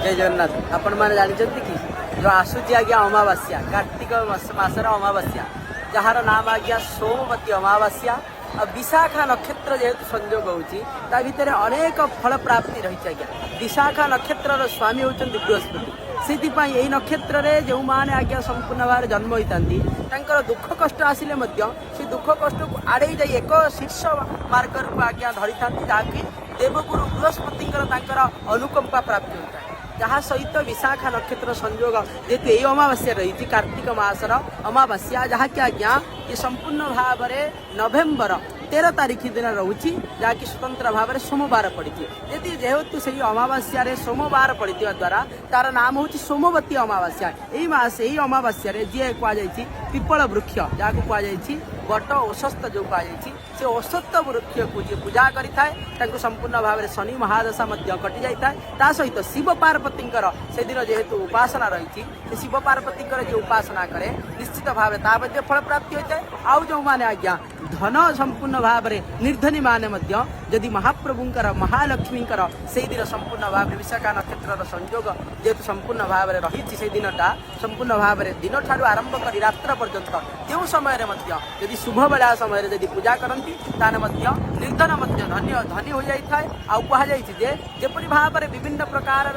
जय जगन्नाथ। आपण मैंने जानते कि जो आसूची आज्ञा अमावास्या कार्तिक मासर अमावास्या जार नाम आज्ञा सोमवती अमावास्या और विशाखा नक्षत्र जेहेतु संजोग होती भितर अनेक फल प्राप्ति रही आज्ञा। विशाखा नक्षत्र स्वामी होती बृहस्पति से यही नक्षत्र में जो मैंने आज्ञा संपूर्ण भाव में जन्म होता दुख कष्ट आसिले से दुख कष्ट को आड़े जा एक शीर्ष मार्ग को आज्ञा धरी था जहाँकि देवगुरु बृहस्पति अनुकंपा प्राप्त होता है जहाँ सहित विशाखा नक्षत्र संयोग जेहेतु यही अमावास्या रही कार्तिक मासर अमावास्या जहाँकि आज्ञा ये संपूर्ण भाव में नवेम्बर 13 तारीख दिन रोचे जहाँकि स्वतंत्र भाव में सोमवार पड़ी यदि जेहेतु से अमावास्या सोमवार पड़ द्वारा तार नाम हूँ सोमवती अमावास्या यही अमावास्या जी कहुई पिपल वृक्ष जहाँ कहुई बट औसत जो कहुई से औसत वृक्ष को जी पूजा करें संपूर्ण भाव में शनि महादशा कटि जाए सहित शिव पार्वती से दिन जेहेतु उपासना रही शिव पार्वती जो उपासना करे निश्चित भाव में फल प्राप्ति होता है। आउ जो मैंने आज्ञा धन संपूर्ण भाव में निर्धनी माने जदि महाप्रभुंकर महालक्ष्मींकर से दिन संपूर्ण भाव में विशाखा नक्षत्र संयोग जेहेतु संपूर्ण भाव में रही से दिनटा संपूर्ण भाव में दिन ठार आरंभ कर रात्र पर्यंत जो समय जदि शुभ बेला समय जदि पूजा करती निर्धन धनी हो जाए। आउ कहुई जेपरी भाव में विभिन्न प्रकार